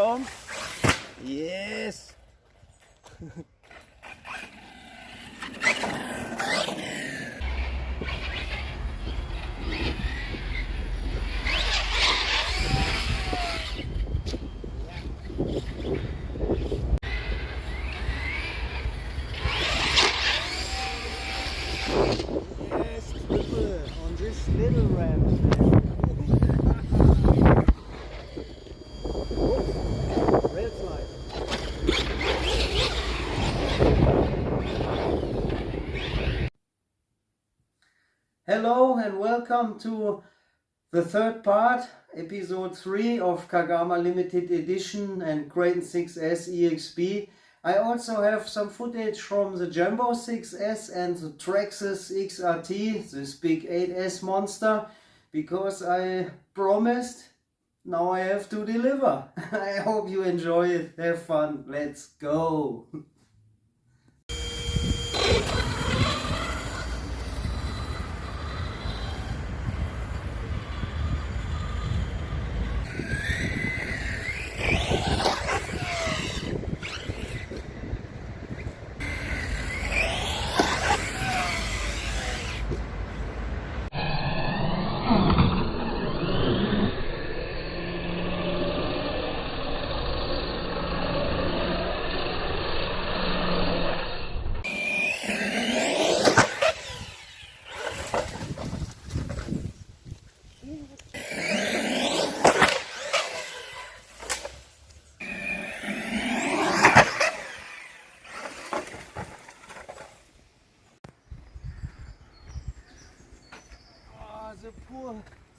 Come. Yes. Yes, triple on this little ramp. Rail slide. Hello and welcome to the third part, episode 3 of Kagama Limited Edition and Craton 6S EXP. I also have some footage from the Jambo 6S and the Traxxas XRT, this big 8S monster, because I promised, now I have to deliver. I hope you enjoy it, have fun, let's go!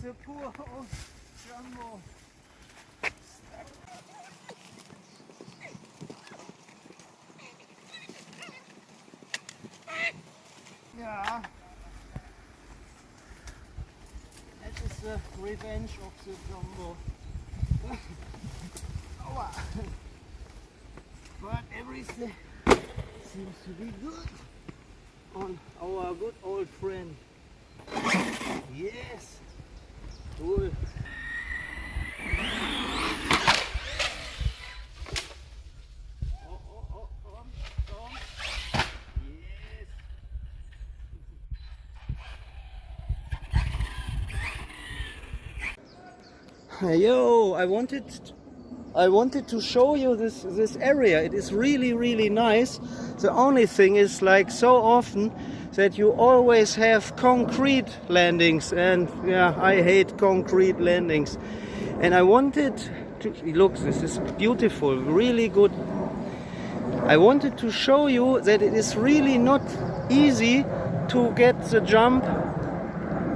The poor old Jambo. Yeah, that is the revenge of the Jambo. Aua. But everything seems to be good on our good old friend. Yes. Cool. Come. Yes. Yo, I wanted to show you this area. It is really nice. The only thing is, like so often, that you always have concrete landings, and yeah, I hate concrete landings. And I wanted to look, this is beautiful, really good. I wanted to show you that it is really not easy to get the jump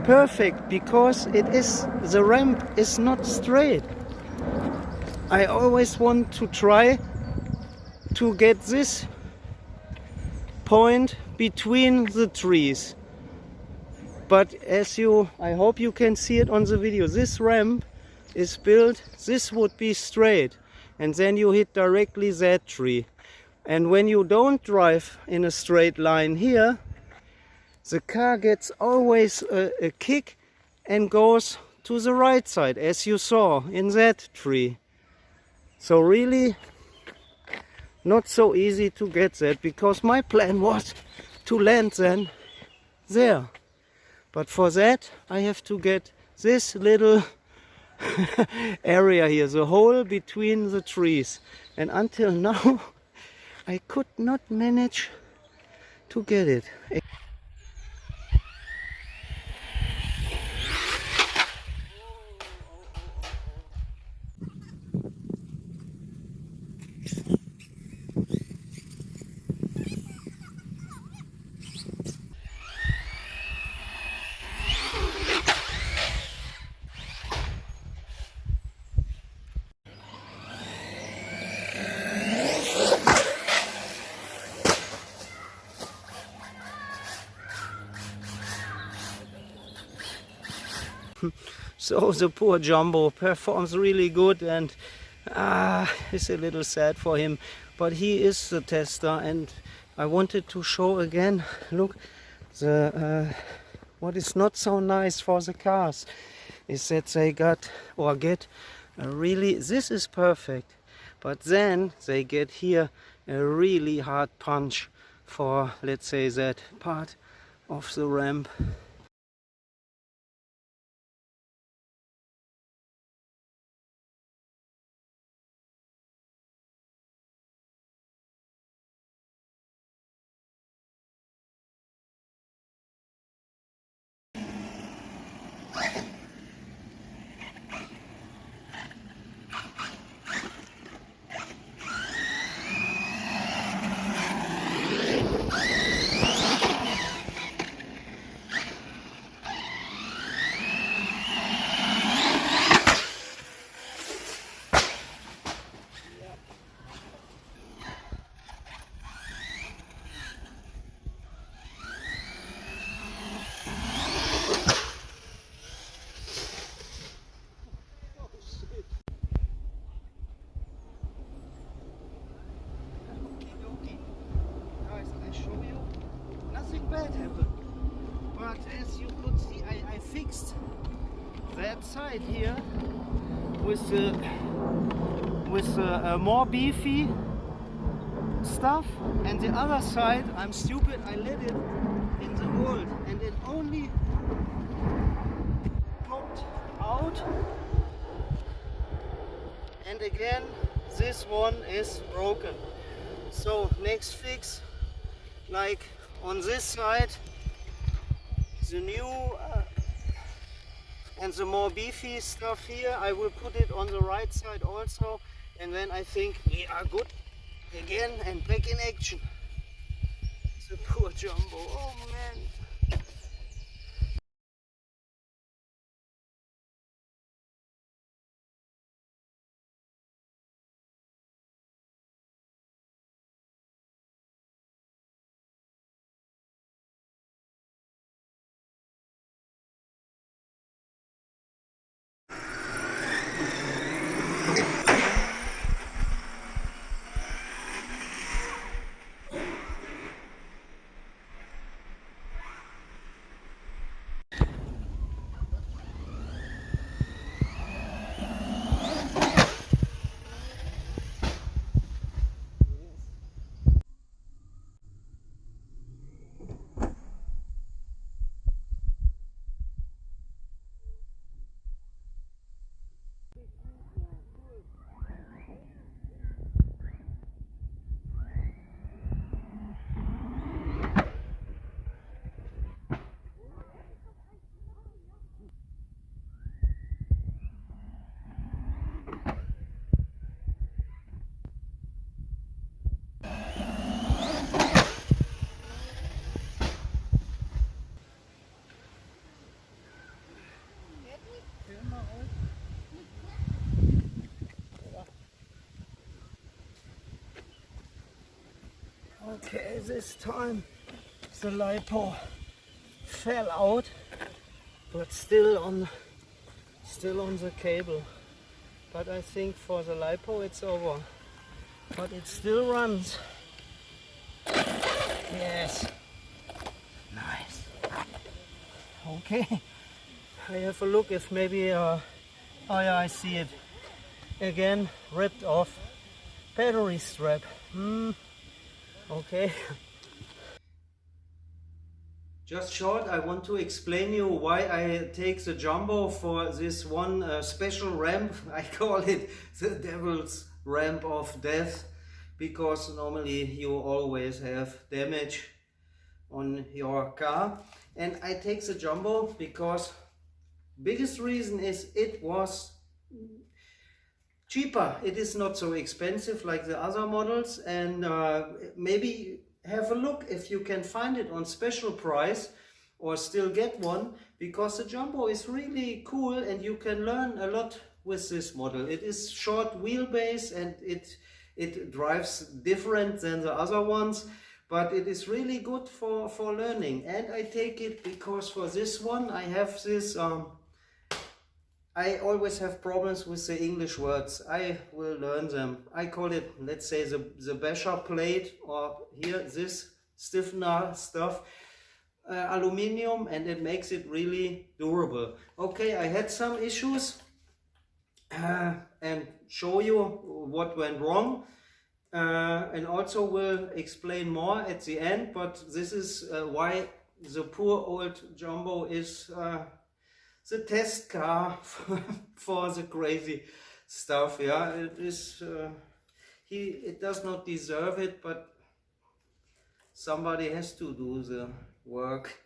perfect, because the ramp is not straight. I always want to try to get this point between the trees, but I hope you can see it on the video, this ramp is built, this would be straight, and then you hit directly that tree. And when you don't drive in a straight line here, the car gets always a kick and goes to the right side, as you saw in that tree. So really not so easy to get that, because my plan was to land then there. But for that I have to get this little area here, the hole between the trees. And until now I could not manage to get it. So the poor Jambo performs really good, and it's a little sad for him, but he is the tester. And I wanted to show again, look, what is not so nice for the cars is that they get really, this is perfect, but then they get here a really hard punch for, let's say, that part of the ramp. Bad happened, but as you could see, I fixed that side here with the more beefy stuff, and the other side, I'm stupid, I let it in the mold and it only popped out. And again, this one is broken. So next fix, like on this side, the new and the more beefy stuff here, I will put it on the right side also, and then I think we are good again and back in action. The poor Jumbo, oh man. Okay, this time the LiPo fell out, but still on the cable. But I think for the LiPo it's over. But it still runs. Yes. Nice. Okay. I have a look if maybe oh yeah, I see it. Again, ripped off battery strap. Okay. Just short, I want to explain you why I take the Jumbo for this one special ramp. I call it the devil's ramp of death, because normally you always have damage on your car. And I take the Jumbo because biggest reason is it was cheaper. It is not so expensive like the other models, and maybe have a look if you can find it on special price or still get one, because the Jumbo is really cool and you can learn a lot with this model. It is short wheelbase and it drives different than the other ones, but it is really good for learning. And I take it because for this one I have this I always have problems with the English words. I will learn them. I call it, let's say, the basher plate, or here this stiffener stuff, aluminium, and it makes it really durable. Okay, I had some issues and show you what went wrong, and also will explain more at the end. But this is why the poor old Jambo is the test car for the crazy stuff. Yeah, it is. It does not deserve it, but somebody has to do the work.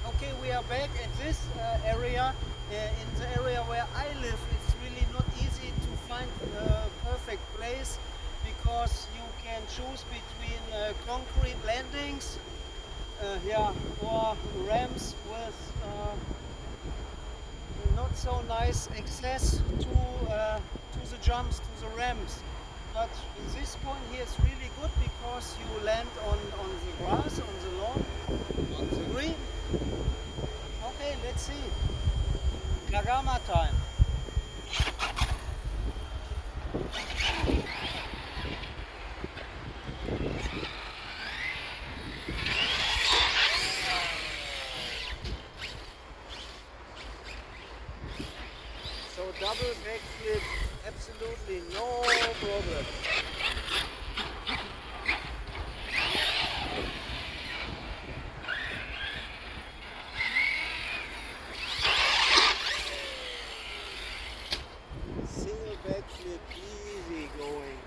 Okay, we are back at this area. In the area where I live, it's really not easy to find a perfect place, because you can choose between concrete landings, or ramps with not so nice access to the jumps, to the ramps. But this point here is really good, because you land on the grass, on the lawn, on the green. Okay, let's see. Kagama time. So double backflip, absolutely no problem. Single backflip, easy going.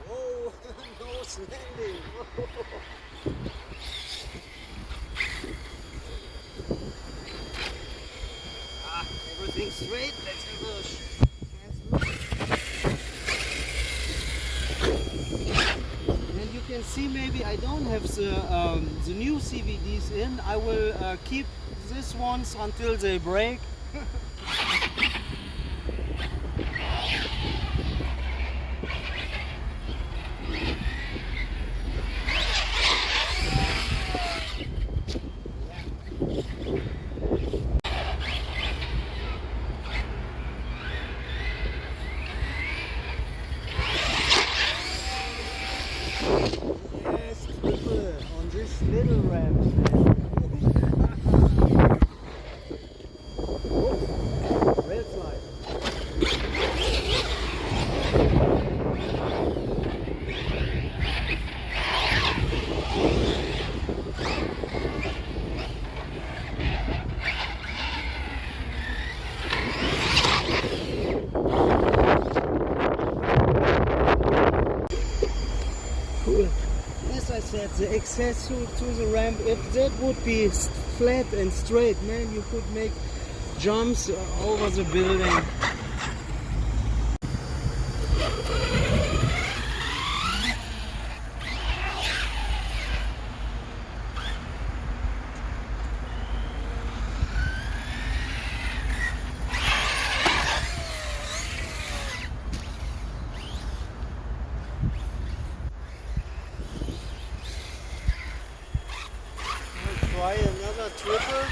Whoa, nose landing. Everything straight. Let's have a and you can see, maybe I don't have the new CVDs in. I will keep these ones until they break. Yes, triple on this little ramp. Rail slide. Cool. As I said, the access to the ramp, if that would be flat and straight, man, you could make jumps over the building. Try another triple.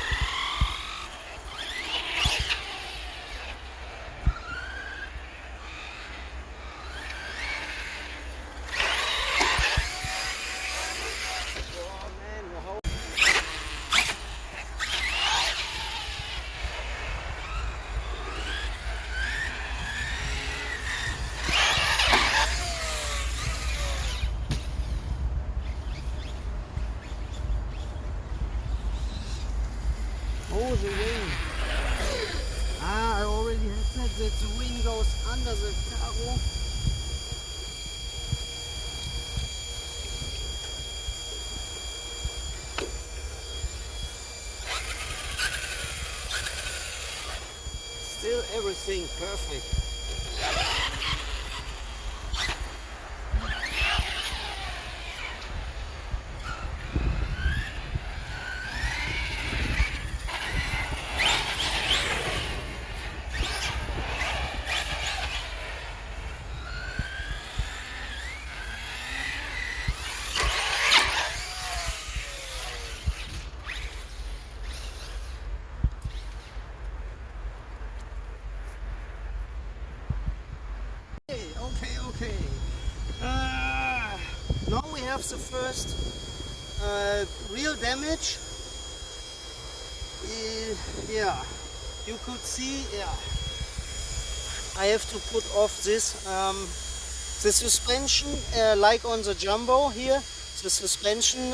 Oh man, wow. Oh, the wing. I already had said that the wing goes under the cargo. Still everything perfect. have the first real damage. Yeah, you could see, yeah, I have to put off this the suspension, like on the Jambo here, the suspension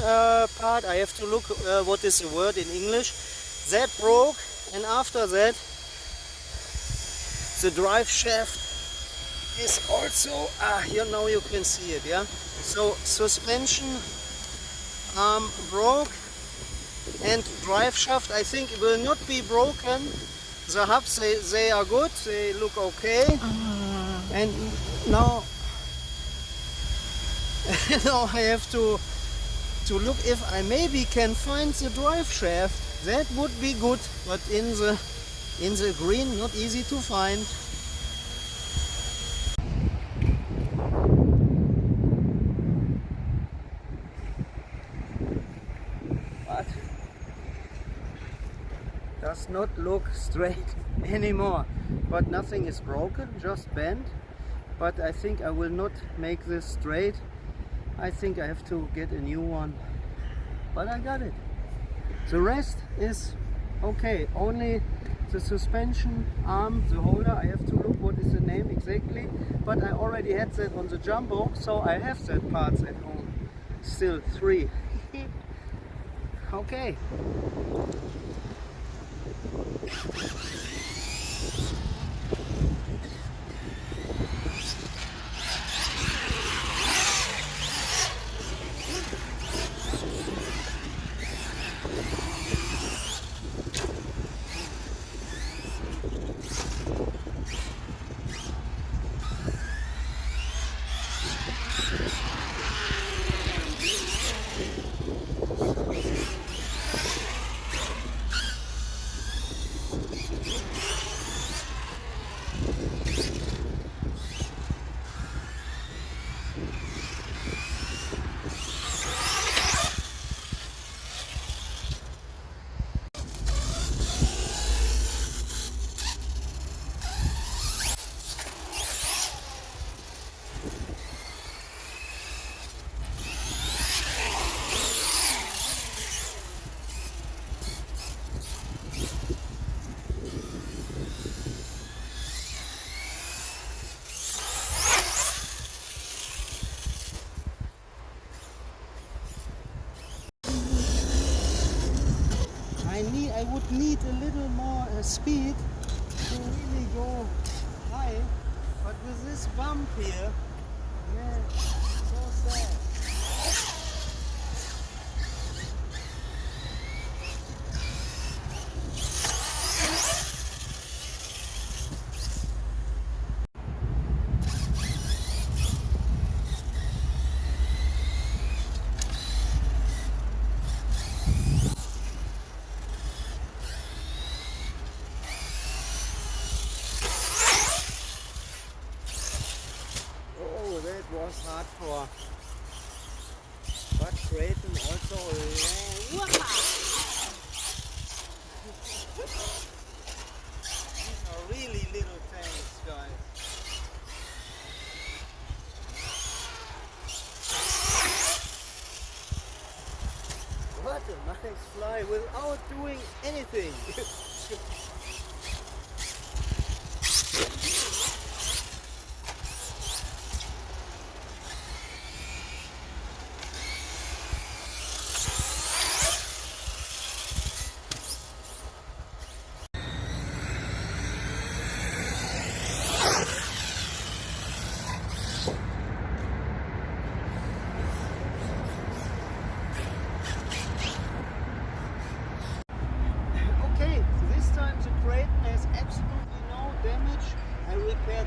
part. I have to look what is the word in English. That broke, and after that the drive shaft is also, here now you can see it, yeah. So suspension broke, and drive shaft I think it will not be broken. The hubs, they are good, they look okay. And now now I have to look if I maybe can find the drive shaft. That would be good, but in the green, not easy to find. But does not look straight anymore. But nothing is broken, just bent. But I think I will not make this straight. I think I have to get a new one. But I got it. The rest is okay. Only the suspension arm, the holder, I have to look what is the name exactly. But I already had that on the Jambo, so I have that parts at home. Still 3. Okay. I would need a little more speed to really go high, but with this bump here, yeah, so sad. Was hardcore, but Craton also these are really little tanks, guys. What a nice fly without doing anything.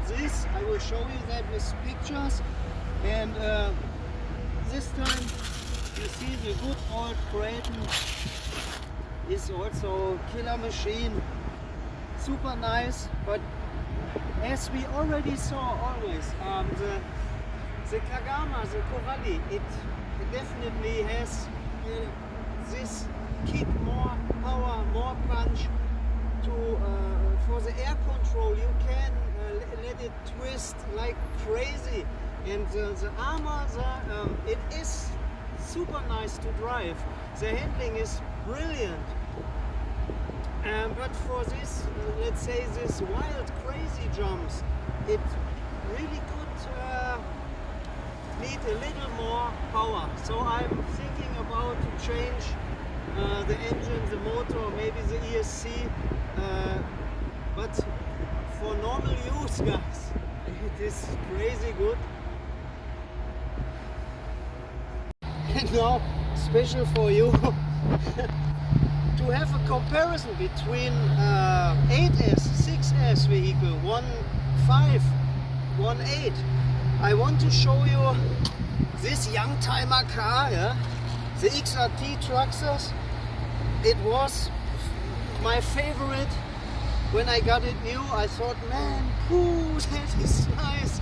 This I will show you that with pictures, and this time you see the good old Kraton is also killer machine, super nice. But as we already saw always, the Kagama, the Corally, it definitely has this kick, more power, more punch to for the air control. You can let it twist like crazy, and the arrma, it is super nice to drive. The handling is brilliant. But for this, let's say this wild crazy jumps, it really could need a little more power. So I'm thinking about to change the engine, the motor, maybe the ESC. But for normal use, guys, it is crazy good. And now, special for you, to have a comparison between 8S, 6S vehicle, 1.5, 1.8. I want to show you this young timer car, yeah? The XRT Traxxas. It was my favorite when I got it new. I thought, man, ooh, that is nice.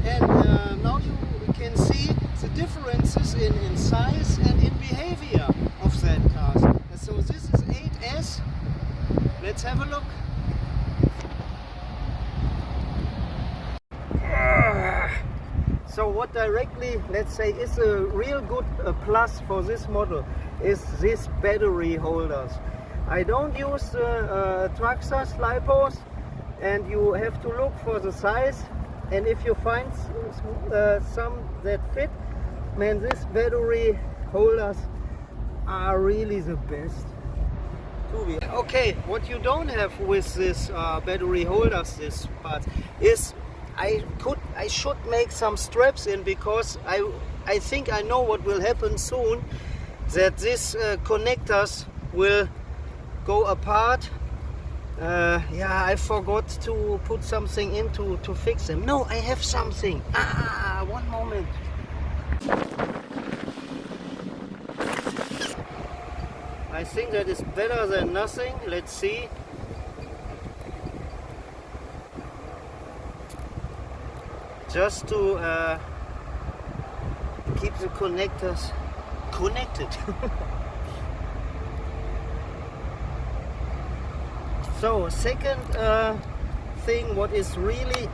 And now you can see the differences in size and in behavior of that car. So this is 8S. Let's have a look. So what directly, let's say, is a real good plus for this model is this battery holders. I don't use the Traxxas LiPos, and you have to look for the size, and if you find some that fit, man, these battery holders are really the best. Okay, what you don't have with this battery holders, this part, is I should make some straps in, because I think I know what will happen soon, that these connectors will go apart. Yeah, I forgot to put something in to fix them. No, I have something. One moment. I think that is better than nothing. Let's see. Just to keep the connectors connected. So second thing, what is really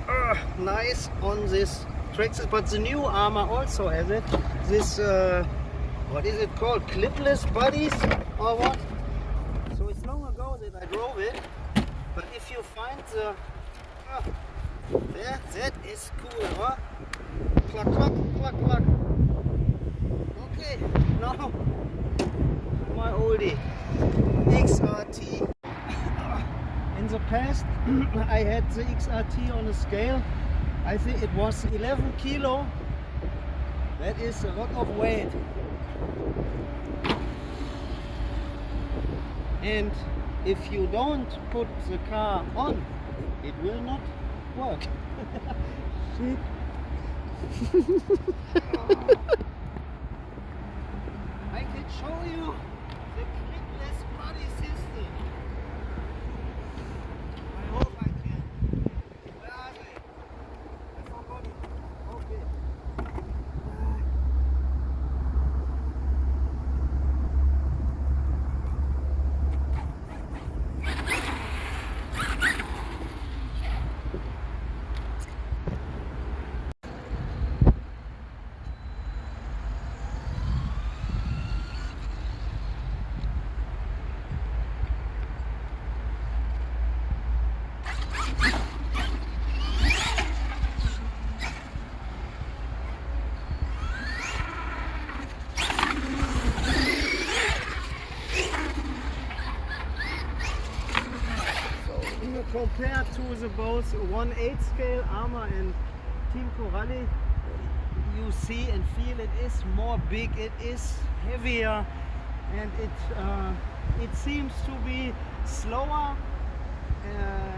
nice on this Traxxas, but the new arrma also has it, this what is it called, clipless bodies or what? So it's long ago that I drove it, but if you find the there, that is cool, huh? Cluck, cluck, cluck, cluck. Okay, now my oldie XRT. In the past, I had the XRT on a scale. I think it was 11 kilo. That is a lot of weight. And if you don't put the car on, it will not work. See? I can show you the clipless body system. I hope I can. Where are they? I forgot it. Okay. Compared to the both 1.8 scale arrma and Team Corally, you see and feel it is more big, it is heavier, and it seems to be slower.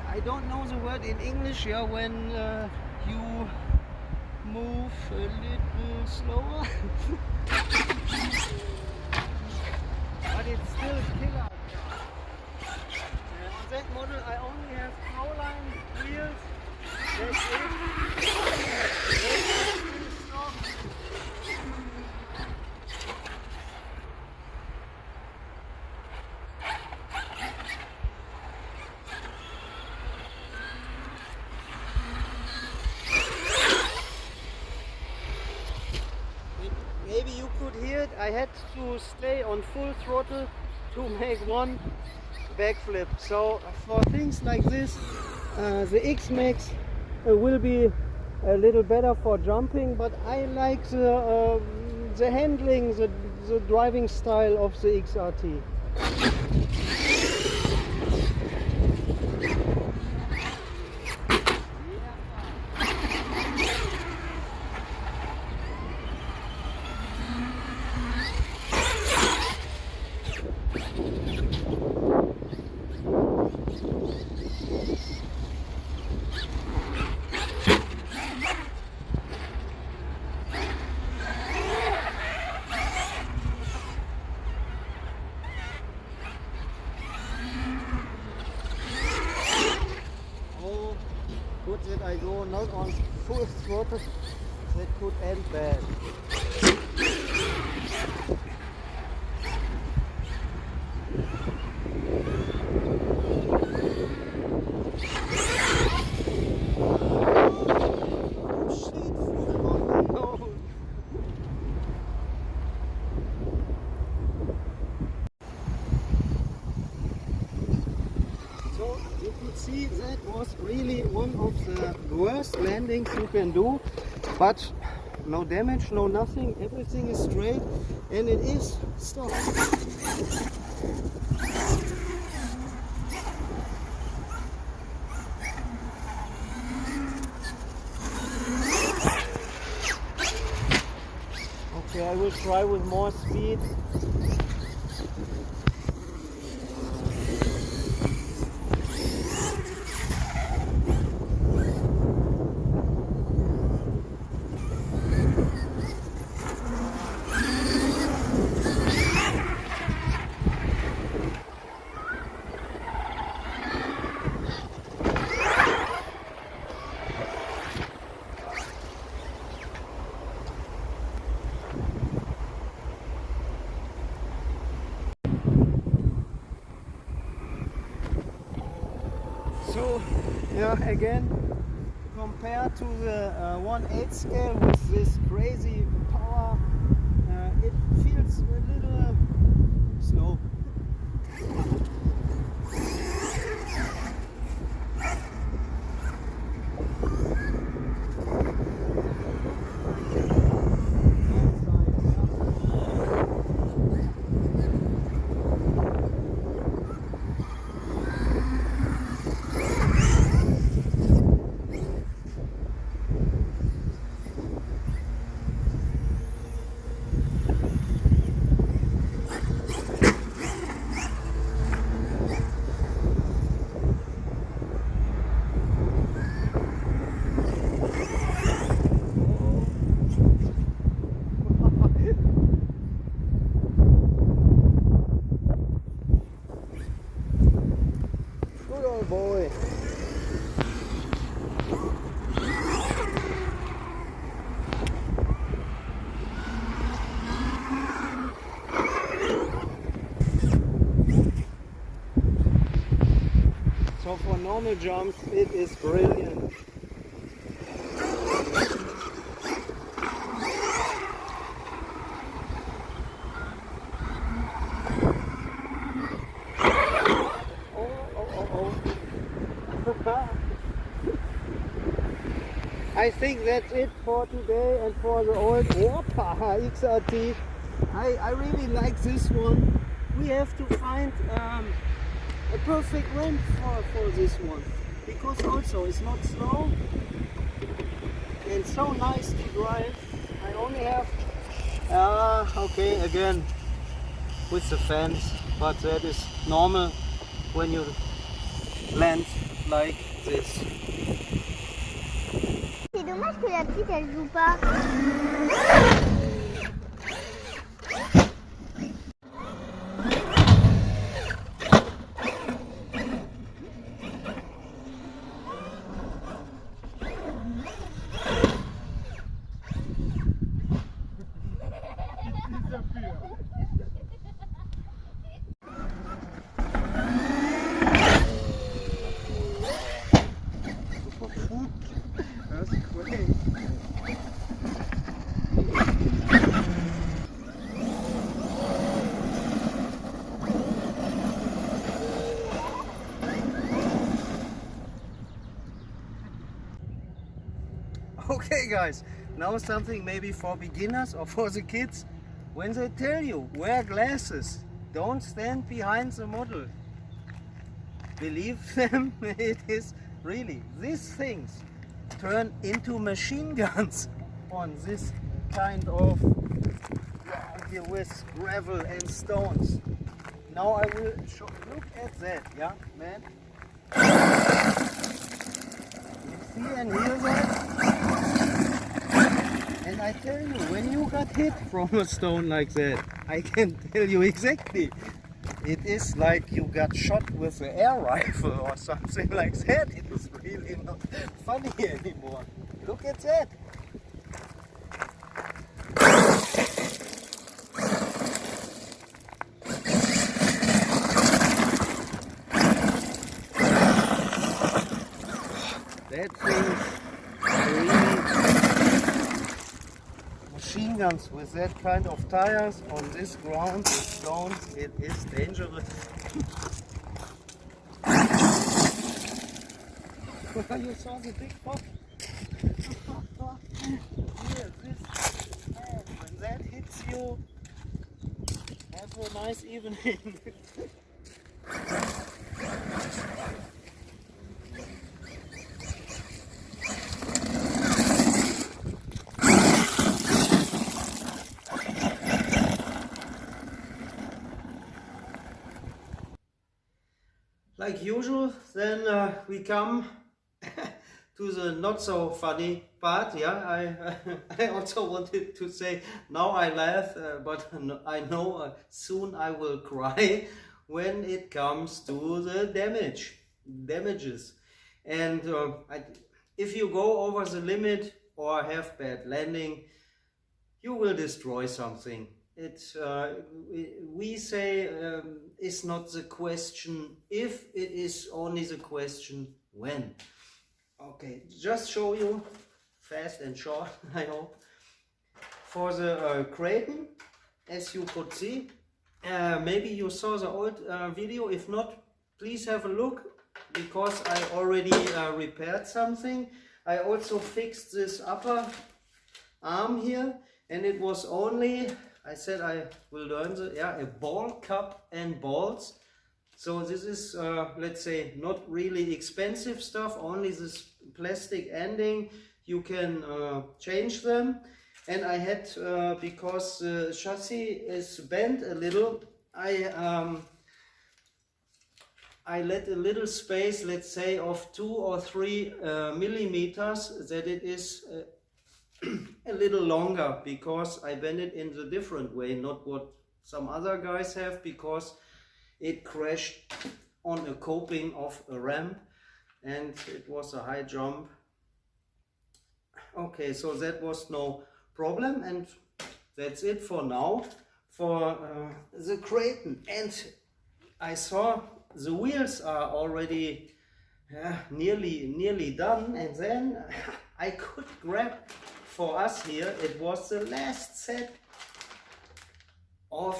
I don't know the word in English, yeah, when you move a little slower. But it's still killer. On that model I only have Proline wheels. That's it. Maybe you could hear it. I I had to stay on full throttle to make one backflip. So for things like this, the X-Max will be a little better for jumping, but I like the handling, the driving style of the XRT. Good that I go not on full throttle, that could end bad. Oh shit! Oh no! So you could see that was really one of the worst landings you can do, but no damage, no nothing, everything is straight, and it is stopped. Okay, I will try with more speed. So, yeah, again, compared to the 1/8 scale with this crazy power, it feels a little slow. Good old boy. So for normal jumps, it is brilliant. I think that's it for today and for the old XRT. I really like this one. We have to find a perfect ramp for this one, because also it's not slow and so nice to drive. I only have okay, again with the fence, but that is normal when you land like this. C'est dommage que la petite elle joue pas. That's great. Okay guys, now something maybe for beginners or for the kids. When they tell you wear glasses, don't stand behind the model. Believe them, it is really, these things turn into machine guns on this kind of ground here with gravel and stones. Now I will show, look at that, yeah, man. You see and hear that? And I tell you, when you got hit from a stone like that, I can tell you exactly. It is like you got shot with an air rifle or something like that. It is really not funny anymore. Look at that. That thing really machine guns with that kind of tires on this ground with stones, it is dangerous. You saw the big pop? Here, this, man, when that hits you, have a nice evening. Like usual, then we come to the not so funny part. Yeah, I also wanted to say now I laugh, but I know soon I will cry when it comes to the damages. And if you go over the limit or have bad landing, you will destroy something. We say it's not the question if, it is only the question when. Okay, just show you fast and short, I hope. For the Craton, as you could see, maybe you saw the old video. If not, please have a look, because I already repaired something. I also fixed this upper arm here, and it was only, I said I will learn a ball cup and balls. So this is, let's say, not really expensive stuff, only this plastic ending. You can change them. And I had, because the chassis is bent a little, I let a little space, let's say, of 2 or 3 millimeters, that it is a little longer, because I bend it in the different way, not what some other guys have, because it crashed on a coping of a ramp and it was a high jump. Okay, so that was no problem, and that's it for now for the Craton. And I saw the wheels are already nearly done, and then I could grab for us here, it was the last set of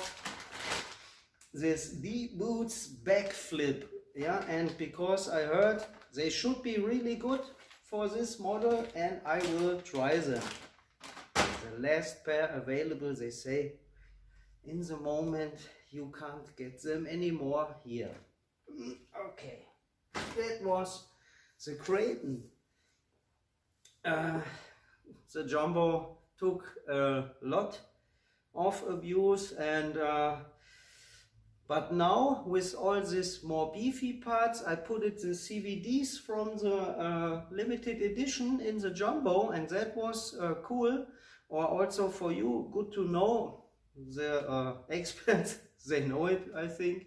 this D-Boots backflip, yeah, and because I heard they should be really good for this model, and I will try them. The last pair available, they say. In the moment you can't get them anymore here. Okay, that was the Craton. The Jambo took a lot of abuse, and but now with all these more beefy parts, I put it the CVDs from the limited edition in the Jambo, and that was cool. Or also for you, good to know, the experts, they know it, I think,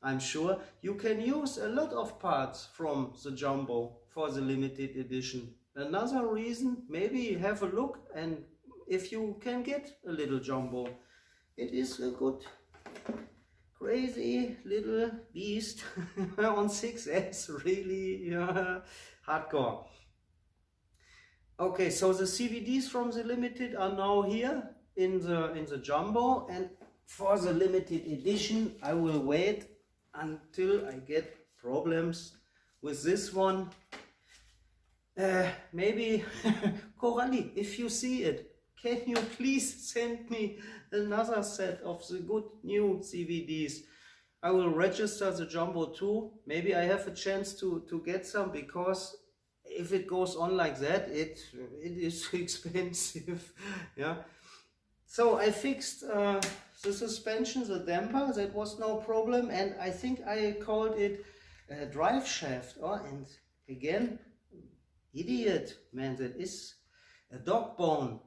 I'm sure. You can use a lot of parts from the Jambo for the limited edition. Another reason, maybe have a look, and if you can get a little Jambo, it is a good crazy little beast on 6S, really hardcore. Okay, so the CVDs from the limited are now here in the Jambo, and for the limited edition I will wait until I get problems with this one. Maybe Corally, if you see it, can you please send me another set of the good new CVDs? I will register the Jumbo too. Maybe I have a chance to get some, because if it goes on like that, it is expensive. Yeah. So I fixed the suspension, the damper, that was no problem, and I think I called it a drive shaft. Oh, and again, idiot, man, that is a dog bone.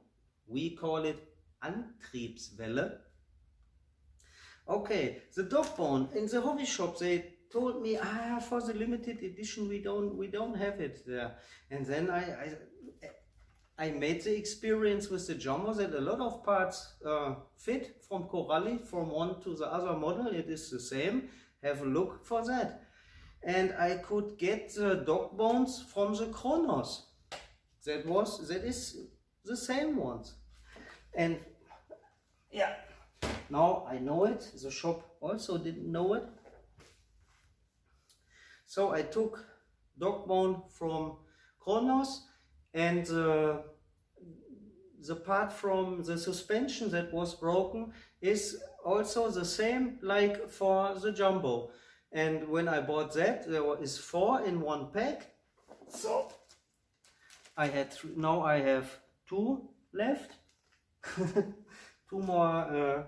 We call it Antriebswelle. Okay, the dog bone in the hobby shop, they told me, for the limited edition we don't have it there. And then I made the experience with the Jumbo that a lot of parts fit from Corally from one to the other model. It is the same. Have a look for that. And I could get the dog bones from the Kronos. That is the same ones. And yeah, now I know it. The shop also didn't know it. So I took dog bone from Kronos, and the part from the suspension that was broken is also the same like for the Jumbo. And when I bought that, there is 4 in one pack. So I had now I have 2 left. 2 more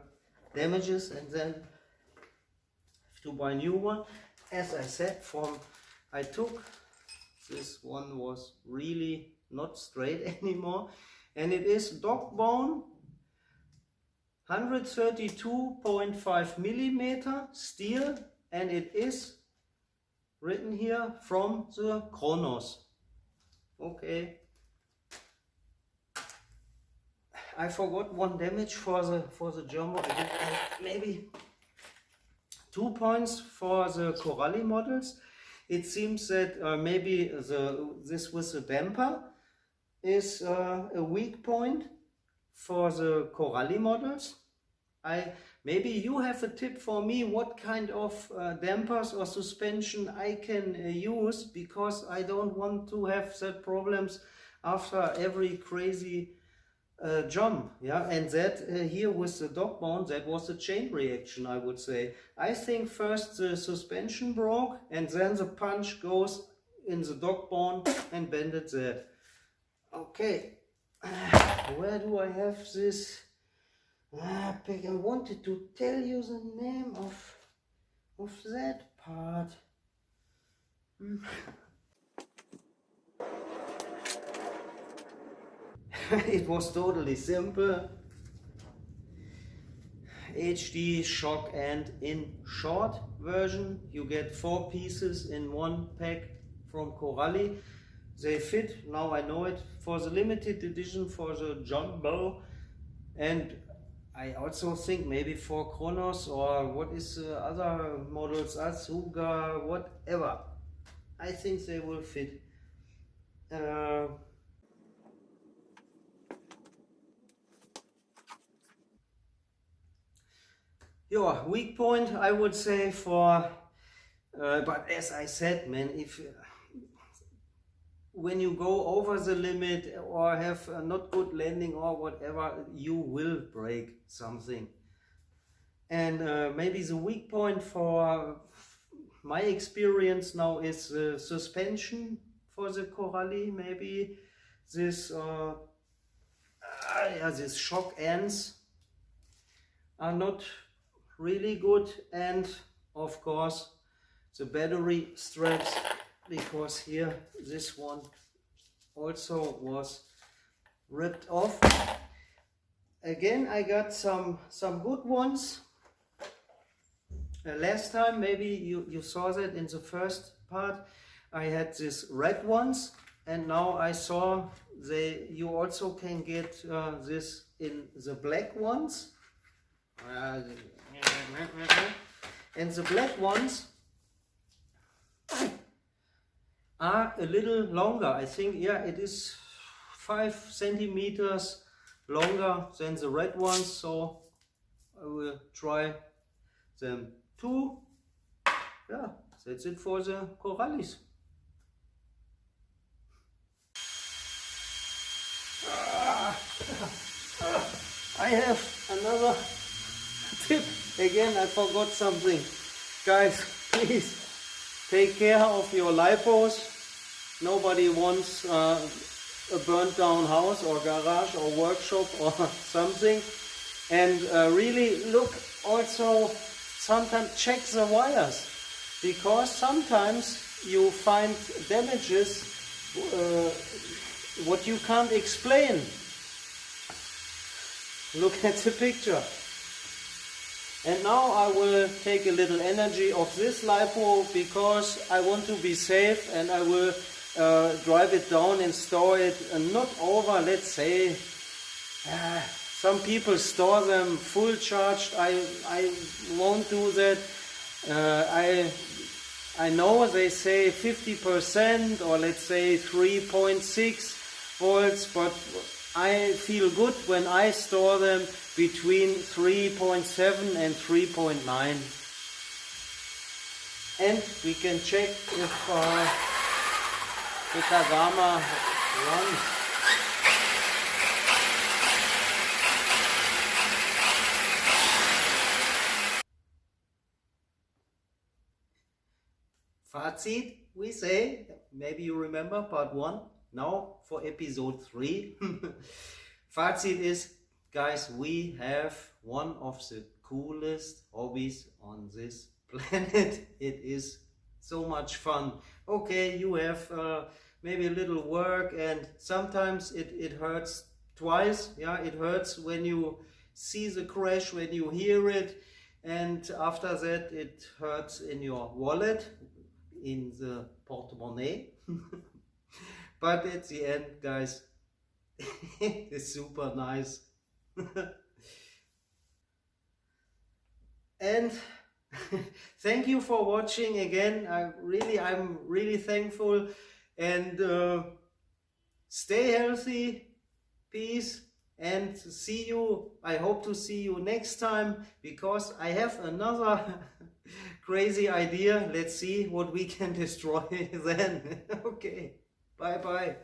damages, and then have to buy a new one. As I said, I took this one, was really not straight anymore, and it is dog bone 132.5 millimeter steel, and it is written here from the Kronos. Okay. I forgot one damage for the Jumbo. I did maybe 2 points for the Corally models. It seems that maybe this with the damper is a weak point for the Corally models. Maybe you have a tip for me what kind of dampers or suspension I can use, because I don't want to have that problems after every crazy jump. Yeah, and that here with the dog bone, that was a chain reaction, I would say. I think first the suspension broke, and then the punch goes in the dog bone and bended that. Okay, where do I have this? I wanted to tell you the name of that part. It was totally simple. HD shock end in short version. You get 4 pieces in one pack from Corally. They fit, now I know it, for the limited edition for the Jumbo, and I also think maybe for Kronos, or what is the other models, Asuga, whatever. I think they will fit. Yeah, weak point, I would say, for but as I said, man, if when you go over the limit or have a not good landing or whatever, you will break something. And maybe the weak point for my experience now is the suspension for the Corally. Maybe this these shock ends are not really good, and of course the battery straps, because here this one also was ripped off. Again, I got some good ones. Last time, maybe you saw that in the first part, I had these red ones, and now I saw you also can get this in the black ones. And the black ones are a little longer. I think, yeah, it is 5 centimeters longer than the red ones, so I will try them too. Yeah, that's it for the Corallis. have another tip. Again, I forgot something. Guys, please take care of your LiPos. Nobody wants a burnt down house or garage or workshop or something. And really look also, sometimes check the wires, because sometimes you find damages what you can't explain. Look at the picture. And now I will take a little energy of this LiPo, because I want to be safe, and I will drive it down and store it not over, let's say, some people store them full charged. I won't do that. I know they say 50% or let's say 3.6 volts, but I feel good when I store them between 3.7 and 3.9. And we can check if the Kagama runs. Fazit, we say, maybe you remember part 1, now for episode 3. Fazit is, guys, we have one of the coolest hobbies on this planet. It is so much fun. Okay, you have maybe a little work, and sometimes it hurts twice. Yeah, it hurts when you see the crash, when you hear it, and after that it hurts in your wallet, in the portemonnaie. But at the end, guys, it's super nice. And thank you for watching again. I'm really thankful, and stay healthy, peace, and see you. I hope to see you next time, because I have another crazy idea. Let's see what we can destroy then. Okay, bye bye.